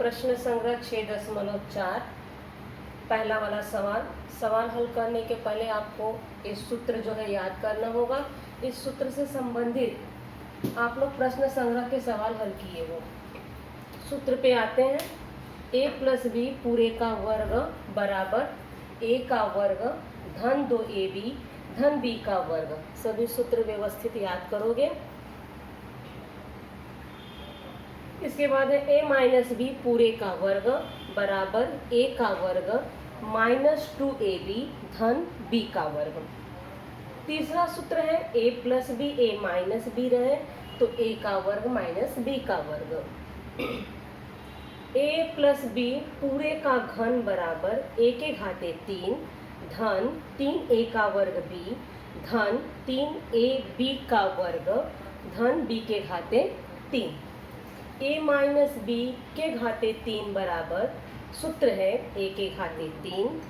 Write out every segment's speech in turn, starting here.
प्रश्न संग्रह 6.4 पहला वाला सवाल हल करने के पहले आपको इस सूत्र जो है याद करना होगा। इस सूत्र से संबंधित आप लोग प्रश्न संग्रह के सवाल हल किए हो। सूत्र पे आते हैं। a प्लस बी पूरे का वर्ग बराबर a का वर्ग धन 2ab धन b का वर्ग। सभी सूत्र व्यवस्थित याद करोगे। इसके बाद है a माइनस बी पूरे का वर्ग बराबर a का वर्ग माइनस 2ab धन b का वर्ग। तीसरा सूत्र है a plus b a minus b रहे तो a का वर्ग माइनस b का वर्ग। a प्लस बी पूरे का घन बराबर a के घाते 3 धन 3a का वर्ग b धन 3ab का वर्ग धन b के घाते 3। a माइनस b के घाते 3 बराबर सूत्र है a के घाते 3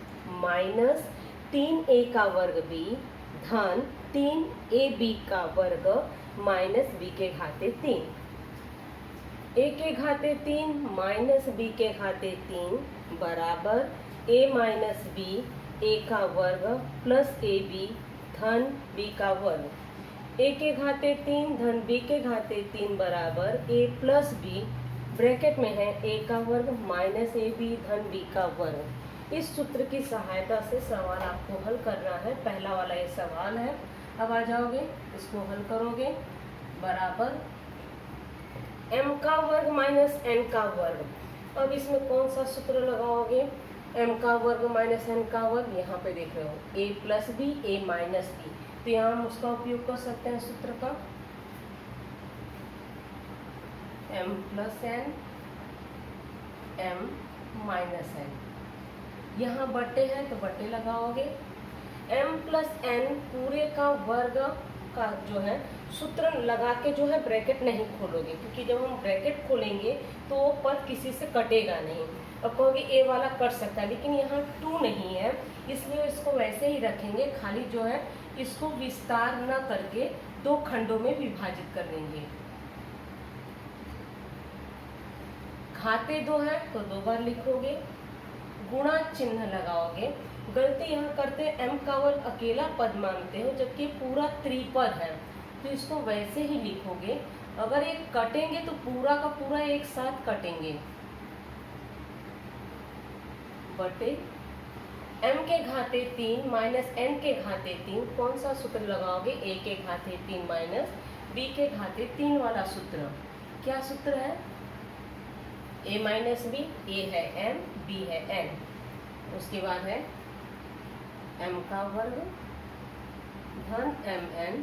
माइनस 3a का वर्ग b धन 3ab का वर्ग माइनस b के घाते 3। a के घाते 3 माइनस b के घाते 3 बराबर a माइनस b a का वर्ग प्लस ab धन b का वर्ग। a के घाते 3 धन b के घाते 3 बराबर a प्लस b ब्रैकेट में है a का वर्ग माइनस ab धन b का वर्ग। इस सूत्र की सहायता से सवाल आपको हल करना है। पहला वाला ये सवाल है। अब आ जाओगे, इसको हल करोगे। बराबर m का वर्ग माइनस n का वर्ग। अब इसमें कौन सा सूत्र लगाओगे? m का वर्ग माइनस n का वर्ग। यहाँ पे देख रहे हो a plus b a minus b, तो यहाँ हम उसका उपयोग कर सकते हैं सूत्र का। m plus n m minus n, यहाँ बट्टे है तो बट्टे लगाओगे। m प्लस n पूरे का वर्ग का जो है सूत्र लगा के जो है ब्रैकेट नहीं खोलोगे, क्योंकि जब हम ब्रैकेट खोलेंगे तो वो पद किसी से कटेगा नहीं। अब कहोगे ए वाला कट सकता है, लेकिन यहाँ 2 नहीं है, इसलिए इसको वैसे ही रखेंगे। खाली जो है इसको विस्तार न करके 2 खंडों में विभाजित कर देंगे। घाते 2 है तो 2 बार लिखोगे, गुणा चिन्ह लगाओगे। गलती यहाँ करते हैं m का वर्ग अकेला पद मानते हो, जबकि पूरा त्रिपद है, तो इसको वैसे ही लिखोगे। अगर ये कटेंगे तो पूरा का पूरा एक साथ कटेंगे। बटे m के घाते 3 माइनस n के घाते 3, कौन सा सूत्र लगाओगे? a के घाते 3 माइनस b के घाते 3 वाला सूत्र। क्या सूत्र है? a माइनस बी, a है m, b है n। उसके बाद है m का वर्ग धन mn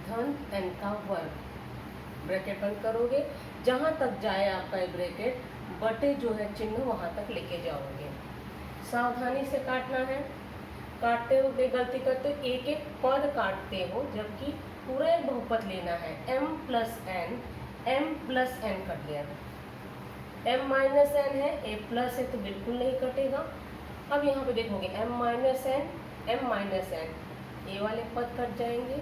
धन n का वर्ग। ब्रैकेट बंद करोगे, जहाँ तक जाए आपका ये ब्रैकेट, बटे जो है चिन्ह वहाँ तक लेके जाओगे। सावधानी से काटना है। काटते हुए गलती करते हो, एक एक पद काटते हो, जबकि पूरा एक बहुपद लेना है। m प्लस n कट गया। m माइनस n है, a प्लस है तो बिल्कुल नहीं कटेगा। अब यहाँ पे देखोगे m माइनस n, a वाले पद कट जाएंगे।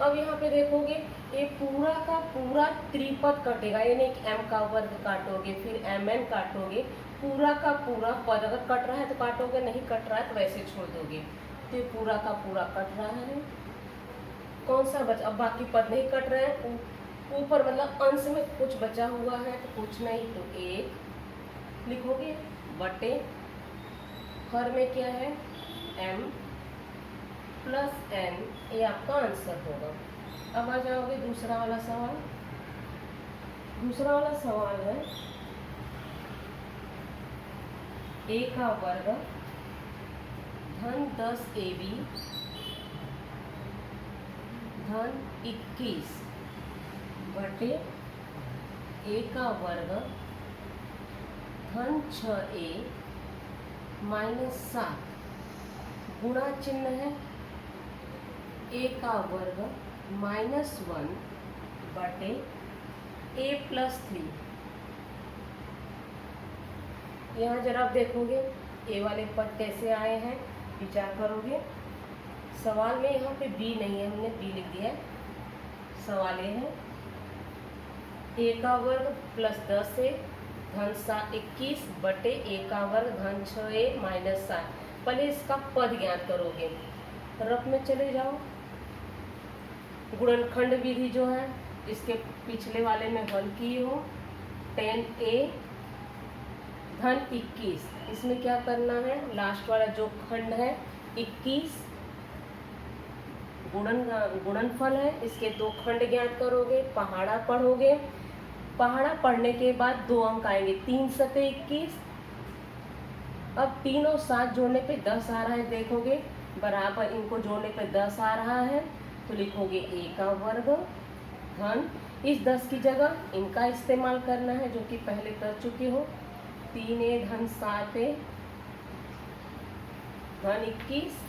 अब यहाँ पे देखोगे ये पूरा का पूरा त्रिपद कटेगा, ये नहीं कि m का वर्ग काटोगे फिर mn काटोगे। पूरा का पूरा पद अगर कट रहा है तो काटोगे, नहीं कट रहा है तो वैसे छोड़ दोगे। तो ये पूरा का पूरा कट रहा है। कौन सा बचा? अब बाकी पद नहीं कट रहे हैं। ऊपर मतलब अंश में कुछ बचा हुआ है तो कुछ नहीं, तो 1 लिखोगे। बटे हर में क्या है? m प्लस n, ये आपका आंसर होगा। अब आ जाओगे दूसरा वाला सवाल। दूसरा वाला सवाल है a का वर्ग धन 10ab धन 21 बटे a का वर्ग धन 6a माइनस 7, गुणा चिन्ह है a का वर्ग माइनस 1 बटे a प्लस 3। यहाँ जरा आप देखोगे a वाले पद कैसे आए हैं, विचार करोगे। सवाल में यहाँ पे b नहीं है, हमने b लिख दिया है। सवाल ये है ए का वर्ग प्लस 10a धन 21 बटे ए का वर्ग धन 6a माइनस 7। पहले इसका पद ज्ञात करोगे, रफ में चले जाओ। गुणनखंड विधि जो है इसके पिछले वाले में हल की हो। 10a धन 21, इसमें क्या करना है, लास्ट वाला जो खंड है 21 गुणनफल है, इसके दो खंड ज्ञात करोगे, पहाड़ा पढ़ोगे। पहाड़ा पढ़ने के बाद 2 अंक आएंगे, 3 सते 21। अब 3 और 7 जोड़ने पे 10 आ रहा है, देखोगे बराबर इनको जोड़ने पे 10 आ रहा है, तो लिखोगे a का वर्ग धन, इस 10 की जगह इनका इस्तेमाल करना है जो कि पहले कर चुके हो। 3a धन 7a धन 21।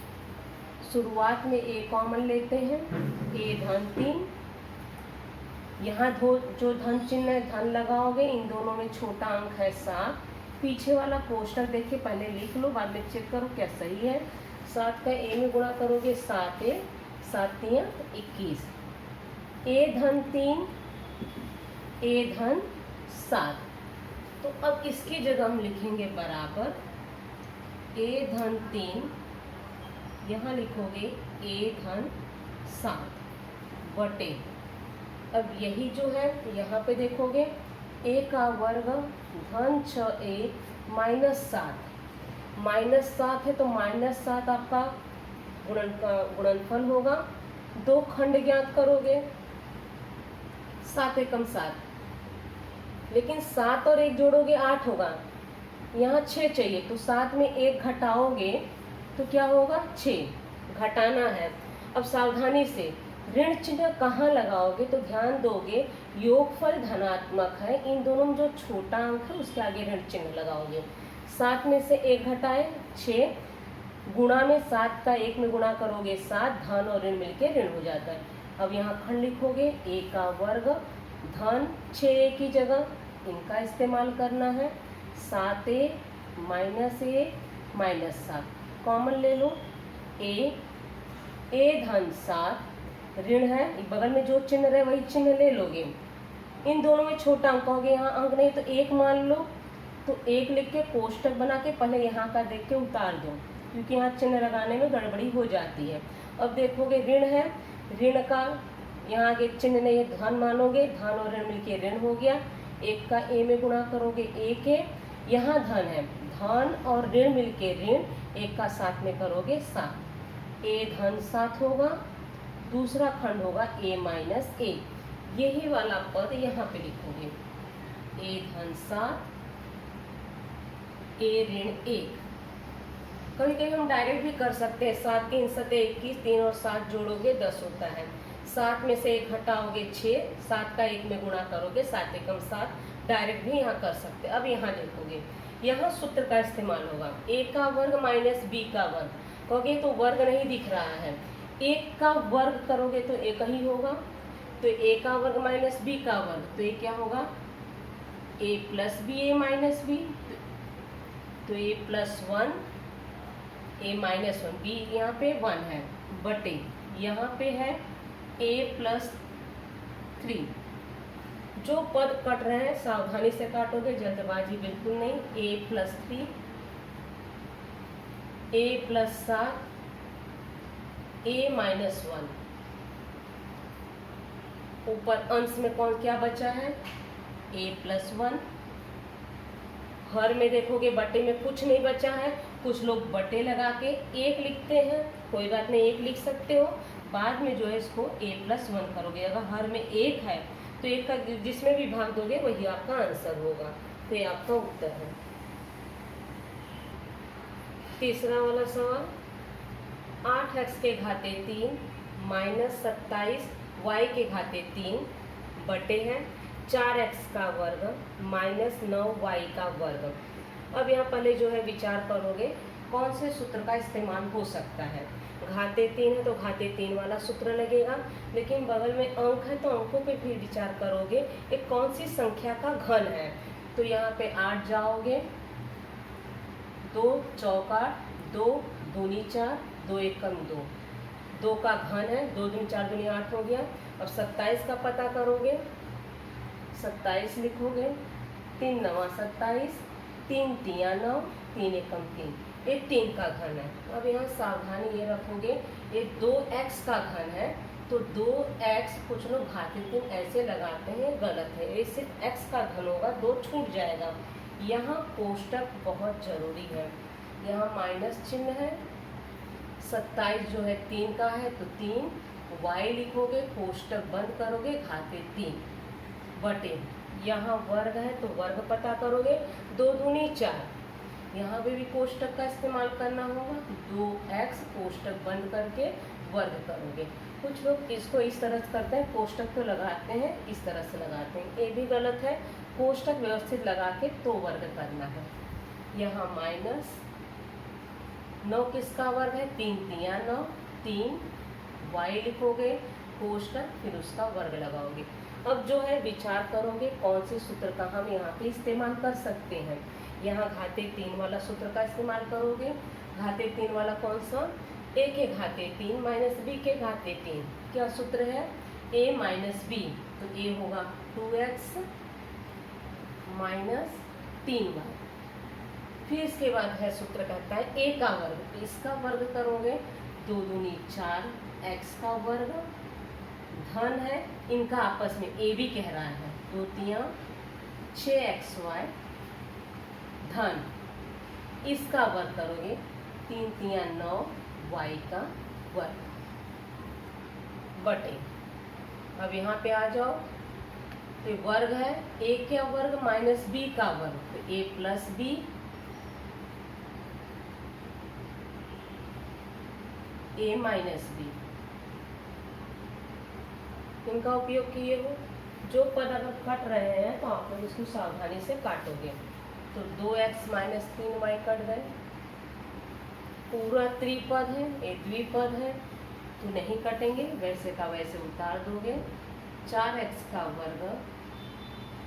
शुरुआत में a कॉमन लेते हैं, a धन 3। यहाँ जो धन चिन्ह है धन लगाओगे, इन दोनों में छोटा अंक है 7। पीछे वाला कोष्ठक देखिए, पहले लिख लो बाद में चेक करो क्या सही है। 7 का a में गुणा करोगे 7a, 7 3 21। a धन 3 a धन 7, तो अब इसकी जगह हम लिखेंगे बराबर a धन 3, यहाँ लिखोगे a धन 7 बटे, अब यही जो है यहाँ पे देखोगे a का वर्ग धन 6a माइनस 7, माइनस 7 है तो माइनस 7 आपका गुणनफल होगा। 2 खंड ज्ञात करोगे, 7 एकम 7, लेकिन 7 और 1 जोड़ोगे 8 होगा, यहाँ 6 चाहिए तो 7 में 1 घटाओगे तो क्या होगा 6, घटाना है। अब सावधानी से ऋण चिन्ह कहाँ लगाओगे, तो ध्यान दोगे योगफल धनात्मक है, इन दोनों में जो छोटा अंक है उसके आगे ऋण चिन्ह लगाओगे। 7 में से 1 घटाए 6, गुणा में 7 का 1 में गुणा करोगे 7, धन और ऋण मिलके ऋण हो जाता है। अब यहाँ खंड लिखोगे a का वर्ग धन 6a की जगह इनका इस्तेमाल करना है, 7a माइनस 7 कॉमन ले लो, a धन 7 ऋण है, बगल में जो चिन्ह रहे वही चिन्ह ले लोगे। इन दोनों में छोटा अंक कहोगे, यहाँ अंक नहीं तो 1 मान लो, तो 1 लिख के कोष्ठक बना के पहले यहाँ का देख के उतार दो, क्योंकि यहाँ चिन्ह लगाने में गड़बड़ी हो जाती है। अब देखोगे ऋण है, ऋण का यहाँ आगे चिन्ह नहीं है, धन मानोगे, धन और ऋण मिलके ऋण हो गया। 1 का a में गुणा करोगे 1a, यहाँ धन है, धन और ऋण मिलके ऋण, 1 का 7 में करोगे 7, a धन 7 होगा। दूसरा खंड होगा a माइनस 1, यही वाला पद यहाँ पे लिखोगे, a धन 7 a ऋण 1। कभी कभी हम डायरेक्ट भी कर सकते हैं, 7 के 21, 3 और 7 जोड़ोगे 10 होता है, 7 में से 1 घटाओगे 6, 7 का 1 में गुणा करोगे 7 एकम 7, डायरेक्ट भी यहाँ कर सकते हैं। अब यहाँ देखोगे, यहाँ सूत्र का इस्तेमाल होगा, a का वर्ग माइनस b का वर्ग, कहोगे तो वर्ग नहीं दिख रहा है, 1 का वर्ग करोगे तो 1 ही होगा, तो a का वर्ग माइनस b का वर्ग, तो ये क्या होगा a plus b a minus b, तो a plus 1 a minus 1, b यहाँ पे 1 है बटे यहाँ पे है a प्लस 3। जो पद कट रहे हैं सावधानी से काटोगे, जल्दबाजी बिल्कुल नहीं। a plus 3 a plus 7 a minus 1, ऊपर अंश में कौन क्या बचा है a प्लस 1। हर में देखोगे बटे में कुछ नहीं बचा है, कुछ लोग बटे लगा के 1 लिखते हैं, कोई बात नहीं 1 लिख सकते हो, बाद में जो है इसको a प्लस 1 करोगे। अगर हर में 1 है तो 1 का जिसमें भी भाग दोगे वही आपका आंसर होगा, तो ये आपका उत्तर है। तीसरा वाला सवाल, 8x के घाते 3 माइनस 27 y के घाते 3 बटे है 4x का वर्ग माइनस 9y का वर्ग। अब यहाँ पहले जो है विचार करोगे कौन से सूत्र का इस्तेमाल हो सकता है। घाते 3 है तो घाते 3 वाला सूत्र लगेगा, लेकिन बगल में अंक है तो अंकों पे फिर विचार करोगे एक कौन सी संख्या का घन है। तो यहाँ पे 8 जाओगे, 2 चौका 2 दूनी 4, 2 एकम 2, 2 का घन है, 2 दूनी 4 दूनी 8 हो गया। अब 27 का पता करोगे, 27 लिखोगे, 3 9 27, 3 3 9, 3 एकम 3, ये 3 का घन है। अब यहाँ सावधानी ये रखोगे, ये 2x का घन है, तो 2x कुछ लोग घातीय 3 ऐसे लगाते हैं, गलत है, ये सिर्फ x का घन होगा, 2 छूट जाएगा। यहाँ कोष्टक बहुत जरूरी है, यहाँ माइनस चिन्ह है, 27 जो है 3 का है तो 3 y लिखोगे, कोष्टक बंद करोगे, घातीय 3 बटे, यहाँ वर्ग है तो वर्ग पता करोगे, 2 दूनी 4, यहाँ पे भी कोष्टक का इस्तेमाल करना होगा, 2x कोष्टक बंद करके वर्ग करोगे। कुछ लोग इसको इस तरह से करते हैं, कोष्टक तो लगाते हैं, इस तरह से लगाते हैं, ये भी गलत है, कोष्टक व्यवस्थित लगा के तो वर्ग करना है। यहाँ माइनस 9 किसका वर्ग है, 3 3 9, 3 y लिखोगे, कोष्टक फिर उसका वर्ग लगाओगे। अब जो है विचार करोगे कौन से सूत्र का हम यहाँ पे इस्तेमाल कर सकते हैं। यहाँ घातीय 3 वाला सूत्र का इस्तेमाल करोगे। घातीय 3 वाला कौन सा, a के घातीय 3 माइनस b के घातीय 3, क्या सूत्र है, a माइनस b, तो a होगा 2x माइनस 3y। फिर इसके बाद है सूत्र कहता है a का वर्ग, तो इसका वर्ग करोगे, 2 दूनी 4 x का वर्ग, धन है, इनका आपस में a भी कह रहा है, 2 3 6xy, धन इसका वर्ग करोगे, 3 3 9 y का वर्ग बटे। अब यहाँ पे आ जाओ, तो वर्ग है, a का वर्ग माइनस b का वर्ग, तो a plus b, a minus b, इनका उपयोग किए हो। जो पद अगर कट रहे हैं तो आप लोग इसको सावधानी से काटोगे, तो 2x माइनस 3y कट गए, पूरा त्रिपद है, ये द्विपद है तो नहीं कटेंगे, वैसे का वैसे उतार दोगे। 4x का वर्ग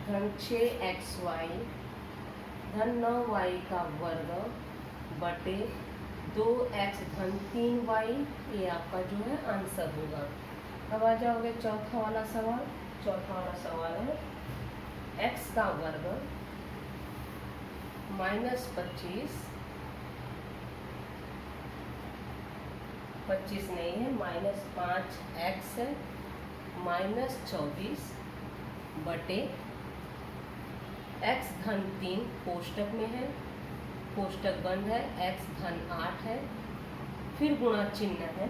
धन 6xy धन 9y का वर्ग बटे 2x धन 3y, ये आपका जो है आंसर होगा। अब आ जाओगे चौथा वाला सवाल। चौथा वाला सवाल है x का वर्ग माइनस 25 नहीं है, माइनस 5x है, माइनस 24 बटे x धन 3 कोष्टक में है, कोष्टक बंद है, x धन 8 है, फिर गुणा चिन्ह है,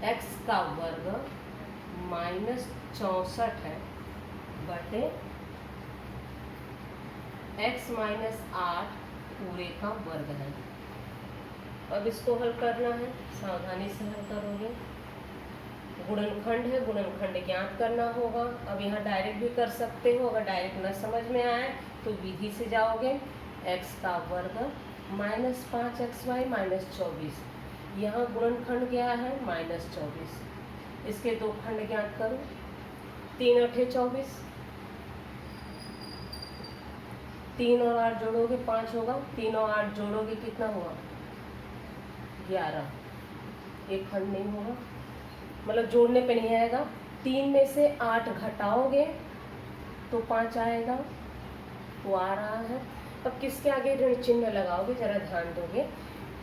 x का वर्ग माइनस 64 है बटे x माइनस 8 पूरे का वर्ग है। अब इसको हल करना है, सावधानी से हल करोगे। गुणनखंड है, गुणनखंड ज्ञात करना होगा। अब यहाँ डायरेक्ट भी कर सकते हो, अगर डायरेक्ट न समझ में आए तो विधि से जाओगे। x का वर्ग माइनस 5xy माइनस 24, यहाँ गुणनखंड क्या है माइनस 24, इसके दो खंड ज्ञात करो, 3 8 24, 3 और 8 जोड़ोगे 5 होगा, 3 और 8 जोड़ोगे कितना हुआ 11, एक खंड नहीं होगा, मतलब जोड़ने पे नहीं आएगा। 3 में से 8 घटाओगे तो 5 आएगा, वो आ रहा है। अब किसके आगे ऋण चिन्ह लगाओगे, जरा ध्यान दोगे।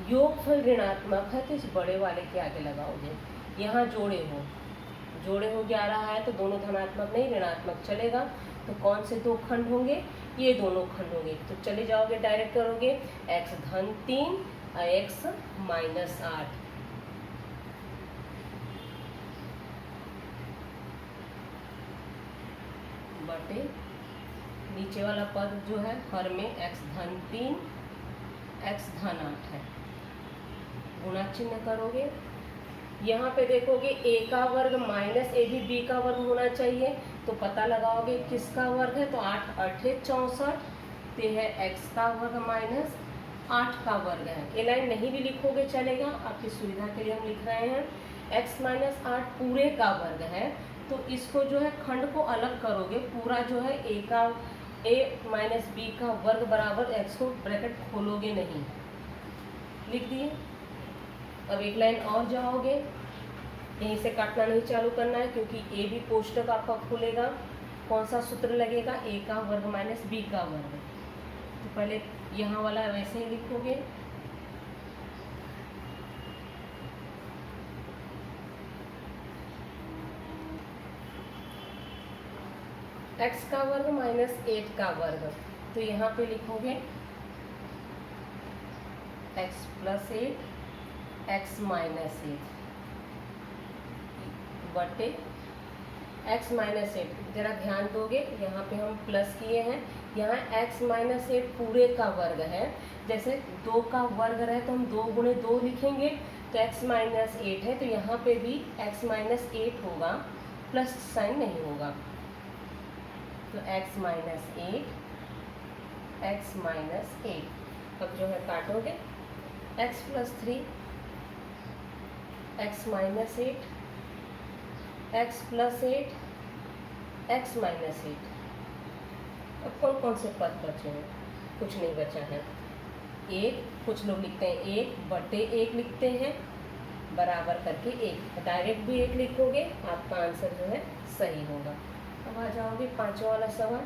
योगफल ऋणात्मक है तो इस बड़े वाले के आगे लगाओगे। यहाँ जोड़े हो 11 है तो दोनों धनात्मक नहीं ऋणात्मक चलेगा, तो कौन से दो खंड होंगे, ये दोनों खंड होंगे। तो चले जाओगे डायरेक्ट करोगे, x धन 3 और x माइनस 8, बटे नीचे वाला पद जो है हर में x धन 3 x धन 8 है, गुणा चिन्ह करोगे। यहाँ पे देखोगे a का वर्ग माइनस ए भी b का वर्ग होना चाहिए, तो पता लगाओगे किसका वर्ग है, तो 8 8 64, तो है x का वर्ग माइनस 8 का वर्ग है। ये लाइन नहीं भी लिखोगे चलेगा, आपकी सुविधा के लिए हम लिख रहे हैं। x माइनस 8 पूरे का वर्ग है, तो इसको जो है खंड को अलग करोगे, पूरा जो है a माइनस b का वर्ग बराबर x को ब्रैकेट खोलोगे नहीं, लिख दिए। अब एक लाइन और जाओगे, यहीं से काटना नहीं चालू करना है क्योंकि ए भी कोष्टक आपका खुलेगा। कौन सा सूत्र लगेगा, a का वर्ग माइनस b का वर्ग। तो पहले यहाँ वाला वैसे ही लिखोगे, x का वर्ग माइनस 8 का वर्ग। तो यहाँ पे लिखोगे x प्लस 8 x माइनस 8 बटे x माइनस 8। जरा ध्यान दोगे, यहाँ पे हम प्लस किए हैं, यहाँ x माइनस 8 पूरे का वर्ग है। जैसे 2 का वर्ग रहे तो हम 2 गुणे 2 लिखेंगे, तो x माइनस 8 है, तो यहाँ पे भी x माइनस 8 होगा, प्लस साइन नहीं होगा। तो x माइनस 8 x माइनस 8, अब जो है काटोगे, x plus 3 x minus 8 x plus 8 x minus 8। अब कौन कौन से पद बचे हैं, कुछ नहीं बचा है। एक, कुछ लोग लिखते हैं 1 बटे 1 लिखते हैं, बराबर करके 1, डायरेक्ट भी 1 लिखोगे, आपका आंसर जो है सही होगा। अब आ जाओगे पांचवा वाला सवाल।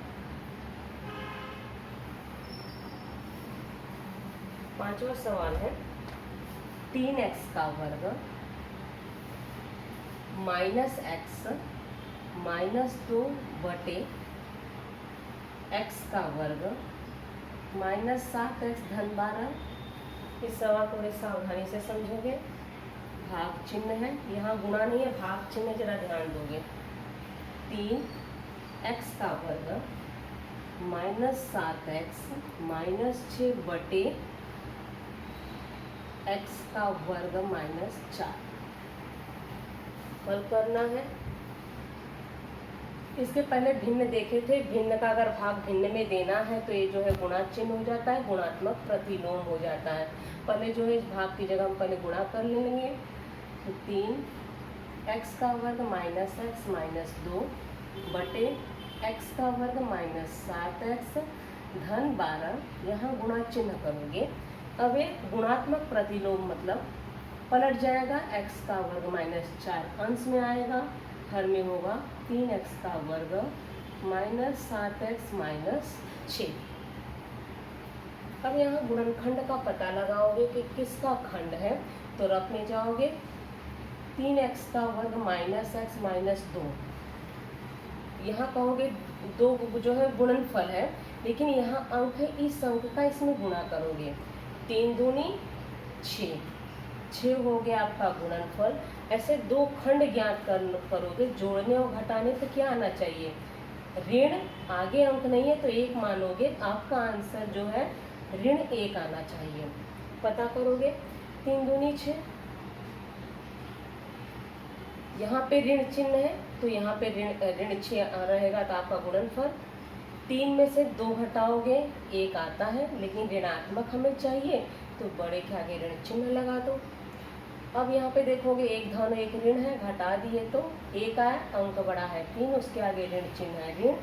पांचवा सवाल है 3x का वर्ग माइनस x माइनस 2 बटे x का वर्ग माइनस 7x धन 12। इस सवाल को बड़े सावधानी से समझोगे। भाग चिन्ह है, यहाँ गुणा नहीं है, भाग चिन्ह, जरा ध्यान दोगे। 3x का वर्ग माइनस 7x माइनस 6 बटे x का वर्ग माइनस 4। हल करना है। इसके पहले भिन्न देखे थे, भिन्न का अगर भाग भिन्न में देना है तो ये जो है गुणा चिन्ह हो जाता है, गुणात्मक प्रतिलोम हो जाता है। पहले जो है इस भाग की जगह हम पहले गुणा कर लेंगे। तो 3x का वर्ग माइनस x माइनस 2 बटे x का वर्ग माइनस 7x धन 12, यहाँ गुणा चिन्ह करोगे। अब ये गुणात्मक प्रतिलोम मतलब पलट जाएगा, x का वर्ग माइनस 4 अंश में आएगा, हर में होगा 3x का वर्ग माइनस 7x माइनस 6। अब यहाँ गुणनखंड का पता लगाओगे कि किसका खंड है, तो रख में जाओगे 3x का वर्ग माइनस x माइनस 2। यहाँ कहोगे 2 जो है गुणनफल है, लेकिन यहाँ अंक है, इस अंक का इसमें गुणा करोगे। 3 दूनी 6, 6 हो गया आपका गुणनफल। ऐसे 2 खंड ज्ञात करोगे, जोड़ने और घटाने पे क्या आना चाहिए, ऋण, आगे अंक नहीं है तो 1 मानोगे, आपका आंसर जो है ऋण 1 आना चाहिए। पता करोगे 3 दूनी 6, यहाँ पे ऋण चिन्ह है तो यहाँ पे ऋण 6 रहेगा, तो आपका गुणनफल 3 में से 2 घटाओगे 1 आता है, लेकिन ऋणात्मक हमें चाहिए तो बड़े के आगे ऋण चिन्ह लगा दो। अब यहाँ पे देखोगे 1 धन 1 ऋण है, घटा दिए तो 1 आया, अंक बड़ा है 3, उसके आगे ऋण चिन्ह है ऋण,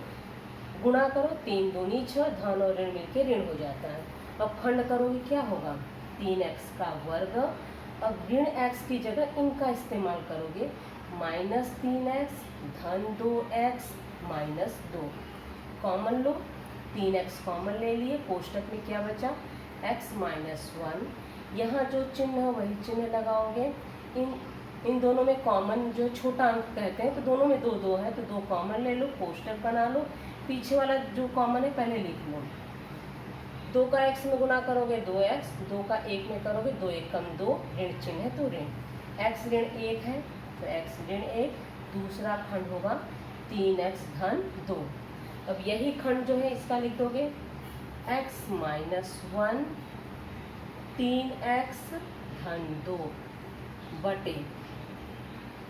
गुणा करो 3 दूनी 6, धन और ऋण मिलके ऋण हो जाता है। अब खंड करोगे क्या होगा, 3x का वर्ग, अब ऋण x की जगह इनका इस्तेमाल करोगे, माइनस 3x धन 2x माइनस 2, कॉमन लो, 3x कॉमन ले लिए, कोष्टक में क्या बचा x माइनस 1, यहाँ जो चिन्ह है वही चिन्ह लगाओगे। इन दोनों में कॉमन जो छोटा अंक कहते हैं, तो दोनों में 2 2 है, तो 2 कॉमन ले लो, कोष्टक बना लो, पीछे वाला जो कॉमन है पहले लिख लो। 2 का x में गुणा करोगे 2x, 2 का 1 में करोगे 2 1 कम 2, ऋण चिन्ह है तो ऋण, x ऋण 1 है तो x ऋण 1, दूसरा खंड होगा 3x धन 2। अब यही खंड जो है इसका लिख दोगे x माइनस 1 3x धन 2 बटे,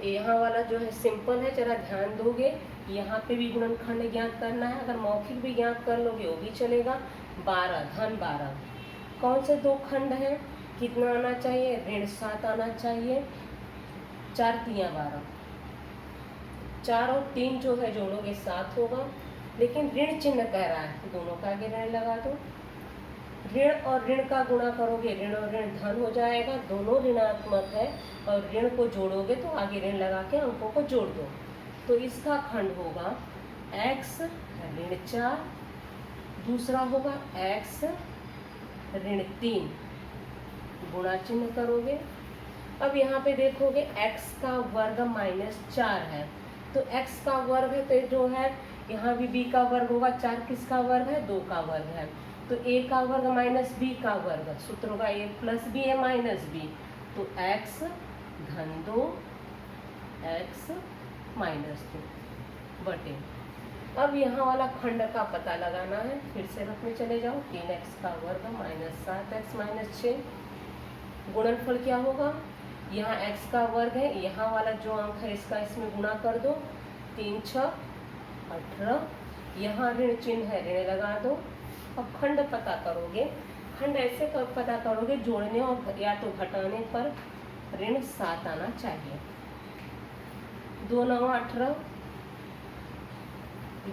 यहाँ वाला जो है सिंपल है, जरा ध्यान दोगे, यहाँ पे भी गुणनखंड ज्ञात करना है, अगर मौखिक भी ज्ञात कर लोगे वो भी चलेगा। 12 धन 12, कौन से 2 खंड हैं, कितना आना चाहिए, ऋण 7 आना चाहिए, 4 3 12, 4 और 3 जो है जोड़ोगे 7 होगा, लेकिन ऋण चिन्ह कह रहा है तो दोनों का आगे ऋण लगा दो। ऋण और ऋण का गुणा करोगे, ऋण और ऋण धन हो जाएगा, दोनों ऋणात्मक है, और ऋण को जोड़ोगे तो आगे ऋण लगा के अंकों को जोड़ दो। तो इसका खंड होगा x ऋण 4, दूसरा होगा x ऋण 3, गुणा चिन्ह करोगे। अब यहाँ पे देखोगे x का वर्ग -4 है, तो x का वर्ग है तो जो है यहाँ भी b का वर्ग होगा। 4 किसका वर्ग है? 2 का वर्ग है, तो a का वर्ग माइनस b का वर्ग, सूत्र होगा a plus b a minus b, तो x धन 2 x माइनस 2 बटे। अब यहाँ वाला खंड का पता लगाना है, फिर से रख में चले जाओ। 3x का वर्ग माइनस 7x माइनस 6, गुणनफल क्या होगा? यहाँ x का वर्ग है, यहाँ वाला जो अंक है इसका इसमें गुणा कर दो, 3 6 18, यहाँ ऋण चिन्ह है, ऋण लगा दो। अब खंड पता करोगे, खंड ऐसे पता करोगे जोड़ने और या तो घटाने पर ऋण 7 आना चाहिए। 2 9 18,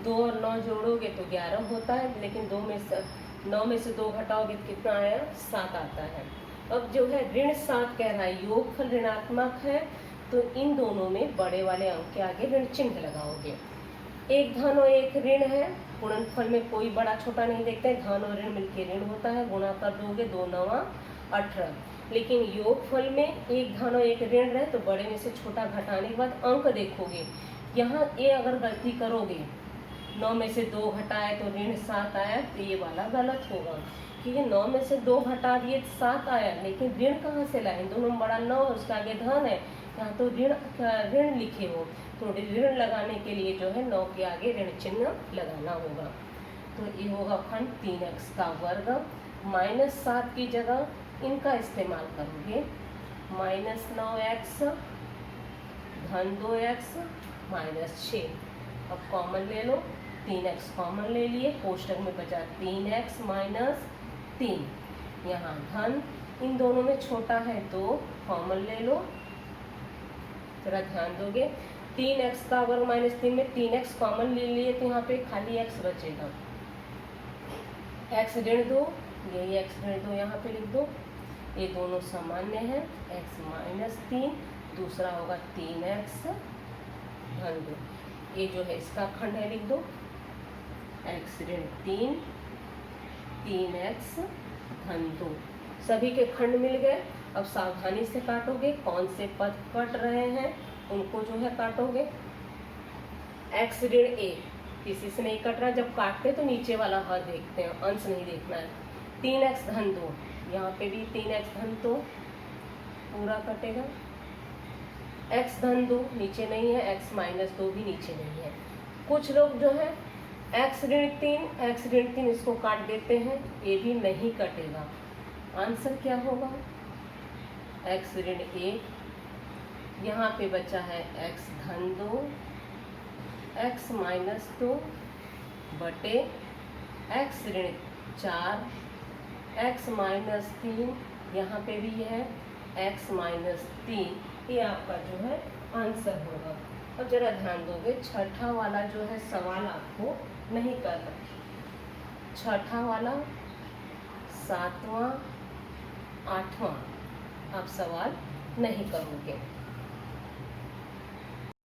2 और 9 जोड़ोगे तो 11 होता है, लेकिन 9 में से 2 घटाओगे तो कितना आया? 7 आता है। अब जो है ऋण 7 कह रहा है, योगफल ऋणात्मक है, तो इन दोनों में बड़े वाले अंक के आगे ऋण चिन्ह लगाओगे। एक धन और एक ऋण है, गुणनफल में कोई बड़ा छोटा नहीं देखते, धन और ऋण मिलके ऋण होता है, गुणा कर दोगे 2 9 18। लेकिन योगफल में एक धन और एक ऋण रहे तो बड़े में से छोटा घटाने के बाद अंक देखोगे। यहाँ ए अगर गलती करोगे, 9 में से 2 घटाए तो ऋण 7 आया, तो ये वाला गलत होगा, क्योंकि 9 में से 2 घटा दिए तो 7 आया, लेकिन ऋण कहाँ से लाए? दोनों में बड़ा 9, उसके आगे धन है, यहाँ तो ऋण लिखे हो, तो ऋण लगाने के लिए जो है 9 के आगे ऋण चिन्ह लगाना होगा। तो ये होगा खंड 3x का वर्ग, -7 की जगह इनका इस्तेमाल करोगे, -9x धन 2x -6। अब कॉमन ले लो, 3x कॉमन ले लिए, कोष्टक में बचा 3x - 3, यहाँ धन इन दोनों में छोटा है तो कॉमन ले लो। जरा ध्यान दोगे, 3x का वर्ग -3 में 3x कॉमन ले लिए तो यहाँ पे खाली x बचेगा, x ऋण 2, यही x ऋण 2 यहाँ पे लिख दो, ये दोनों सामान्य है, x -3, दूसरा होगा 3x धन 2, ये जो है इसका खंड है, लिख दो x ऋण 3 3x धन 2, सभी के खंड मिल गए। अब सावधानी से काटोगे, कौन से पद कट रहे हैं उनको जो है काटोगे। x ऋण 1 किसी से नहीं कट रहा, जब काटते तो नीचे वाला हर देखते हैं, अंश नहीं देखना है। 3x धन 2, यहाँ पे भी 3x धन 2 पूरा कटेगा, x धन 2 नीचे नहीं है, x -2 भी नीचे नहीं है। कुछ लोग जो है x ऋण 3 इसको काट देते हैं, ये भी नहीं कटेगा। आंसर क्या होगा? x ऋण 1, यहाँ पे बचा है x धन 2 x -2 बटे x ऋण 4 x -3, यहाँ पे भी है x -3, ये आपका जो है आंसर होगा। और जरा ध्यान दोगे, छठा वाला जो है सवाल आपको नहीं करना, छठा वाला 7वां 8वां आप सवाल नहीं करोगे।